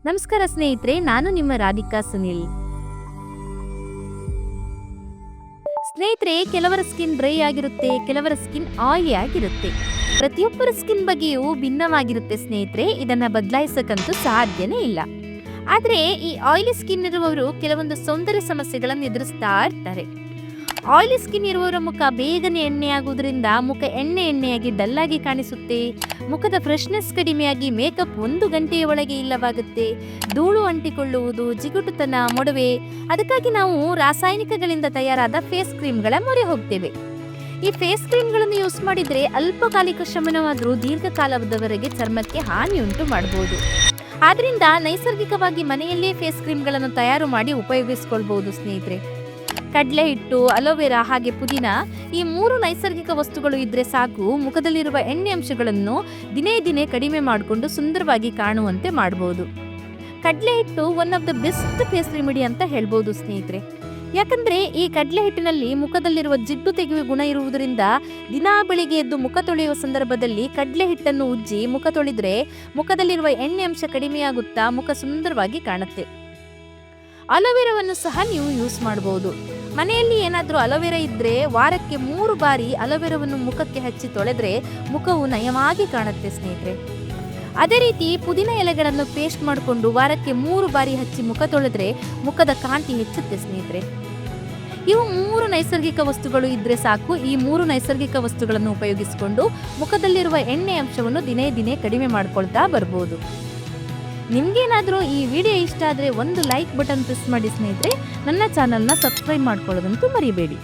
ನಮಸ್ಕಾರ ಸ್ನೇಹಿತರೆ, ನಾನು ನಿಮ್ಮ ರಾಧಿಕಾ ಸುನಿಲ್. ಸ್ನೇಹಿತರೆ, ಕೆಲವರ ಸ್ಕಿನ್ ಡ್ರೈ ಆಗಿರುತ್ತೆ, ಕೆಲವರ ಸ್ಕಿನ್ ಆಯಿಲಿ ಆಗಿರುತ್ತೆ. ಪ್ರತಿಯೊಬ್ಬರ ಸ್ಕಿನ್ ಬಗ್ಗೆಯೂ ಭಿನ್ನವಾಗಿರುತ್ತೆ ಸ್ನೇಹಿತರೆ. ಇದನ್ನ ಬದಲಾಯಿಸಕ್ಕಂತೂ ಸಾಧ್ಯನೇ ಇಲ್ಲ. ಆದ್ರೆ ಈ ಆಯಿಲಿ ಸ್ಕಿನ್ ಇರುವವರು ಕೆಲವೊಂದು ಸೌಂದರ್ಯ ಸಮಸ್ಯೆಗಳನ್ನು ಎದುರಿಸ್ತಾ ಇರ್ತಾರೆ. ಆಯಿಲಿ ಸ್ಕಿನ್ ಇರುವವರ ಮುಖ ಬೇಗನೆ ಎಣ್ಣೆ ಆಗುವುದರಿಂದ ಮುಖ ಎಣ್ಣೆಯಾಗಿ ಡಲ್ ಆಗಿ ಕಾಣಿಸುತ್ತೆ. ಮುಖದ ಫ್ರೆಶ್ನೆಸ್ ಕಡಿಮೆಯಾಗಿ ಮೇಕಪ್ 1 ಗಂಟೆಯ ಒಳಗೆ ಇಲ್ಲವಾಗುತ್ತೆ. ಧೂಳು ಅಂಟಿಕೊಳ್ಳುವುದು, ಜಿಗುಟುತನ, ಮೊಡವೆ. ಅದಕ್ಕಾಗಿ ನಾವು ರಾಸಾಯನಿಕಗಳಿಂದ ತಯಾರಾದ ಫೇಸ್ ಕ್ರೀಮ್ಗಳ ಮೊರೆ ಹೋಗ್ತೇವೆ. ಈ ಫೇಸ್ ಕ್ರೀಮ್ಗಳನ್ನು ಯೂಸ್ ಮಾಡಿದ್ರೆ ಅಲ್ಪಕಾಲಿಕ ಶಮನವಾದರೂ ದೀರ್ಘಕಾಲದವರೆಗೆ ಚರ್ಮಕ್ಕೆ ಹಾನಿ ಉಂಟು ಮಾಡಬಹುದು. ಆದ್ರಿಂದ ನೈಸರ್ಗಿಕವಾಗಿ ಮನೆಯಲ್ಲೇ ಫೇಸ್ ಕ್ರೀಮ್ಗಳನ್ನು ತಯಾರು ಮಾಡಿ ಉಪಯೋಗಿಸಿಕೊಳ್ಬಹುದು ಸ್ನೇಹಿತರೆ. ಕಡಲೆ ಹಿಟ್ಟು, ಅಲೋವೆರಾ ಹಾಗೆ ಪುದೀನ, ಈ 3 ನೈಸರ್ಗಿಕ ವಸ್ತುಗಳು ಇದ್ರೆ ಸಾಕು, ಮುಖದಲ್ಲಿರುವ ಎಣ್ಣೆ ಅಂಶಗಳನ್ನು ದಿನೇ ಕಡಿಮೆ ಮಾಡಿಕೊಂಡು ಸುಂದರವಾಗಿ ಕಾಣುವಂತೆ ಮಾಡಬಹುದು. ಕಡಲೆ ಹಿಟ್ಟು one of the best face remedy ಅಂತ ಹೇಳ್ಬೋದು ಸ್ನೇಹಿತರೆ. ಯಾಕಂದ್ರೆ ಈ ಕಡಲೆ ಹಿಟ್ಟಿನಲ್ಲಿ ಮುಖದಲ್ಲಿರುವ ಜಿಡ್ಡು ತೆಗೆಯುವ ಗುಣ ಇರುವುದರಿಂದ ದಿನಾ ಬೆಳಿಗ್ಗೆ ಎದ್ದು ಮುಖ ತೊಳೆಯುವ ಸಂದರ್ಭದಲ್ಲಿ ಕಡಲೆ ಹಿಟ್ಟನ್ನು ಉಜ್ಜಿ ಮುಖ ತೊಳೆದ್ರೆ ಮುಖದಲ್ಲಿರುವ ಎಣ್ಣೆ ಅಂಶ ಕಡಿಮೆಯಾಗುತ್ತಾ ಮುಖ ಸುಂದರವಾಗಿ ಕಾಣುತ್ತೆ. ಅಲೋವೆರಾವನ್ನು ಸಹ ನೀವು ಯೂಸ್ ಮಾಡಬಹುದು. ಮನೆಯಲ್ಲಿ ಏನಾದರೂ ಅಲೋವೆರಾ ಇದ್ರೆ ವಾರಕ್ಕೆ 3 ಬಾರಿ ಅಲೋವೆರಾವನ್ನು ಮುಖಕ್ಕೆ ಹಚ್ಚಿ ತೊಳೆದ್ರೆ ಮುಖವು ನಯವಾಗಿ ಕಾಣುತ್ತೆ ಸ್ನೇಹಿತರೆ. ಅದೇ ರೀತಿ ಪುದೀನ ಎಲೆಗಳನ್ನು ಪೇಸ್ಟ್ ಮಾಡಿಕೊಂಡು ವಾರಕ್ಕೆ 3 ಬಾರಿ ಹಚ್ಚಿ ಮುಖ ತೊಳೆದ್ರೆ ಮುಖದ ಕಾಂತಿ ಹೆಚ್ಚುತ್ತೆ ಸ್ನೇಹಿತರೆ. ಇವು 3 ನೈಸರ್ಗಿಕ ವಸ್ತುಗಳು ಇದ್ರೆ ಸಾಕು. ಈ 3 ನೈಸರ್ಗಿಕ ವಸ್ತುಗಳನ್ನು ಉಪಯೋಗಿಸಿಕೊಂಡು ಮುಖದಲ್ಲಿರುವ ಎಣ್ಣೆ ಅಂಶವನ್ನು ದಿನೇ ಕಡಿಮೆ ಮಾಡ್ಕೊಳ್ತಾ ಬರ್ಬೋದು. ನಿಮ್ಗೇನಾದರೂ ಈ ವಿಡಿಯೋ ಇಷ್ಟ ಆದರೆ ಒಂದು ಲೈಕ್ ಬಟನ್ ಪ್ರೆಸ್ ಮಾಡಿ ಸ್ನೇಹಿತರೆ. ನನ್ನ ಚಾನಲ್ನ ಸಬ್ಸ್ಕ್ರೈಬ್ ಮಾಡ್ಕೊಳ್ಳೋದಂತೂ ಮರಿಬೇಡಿ.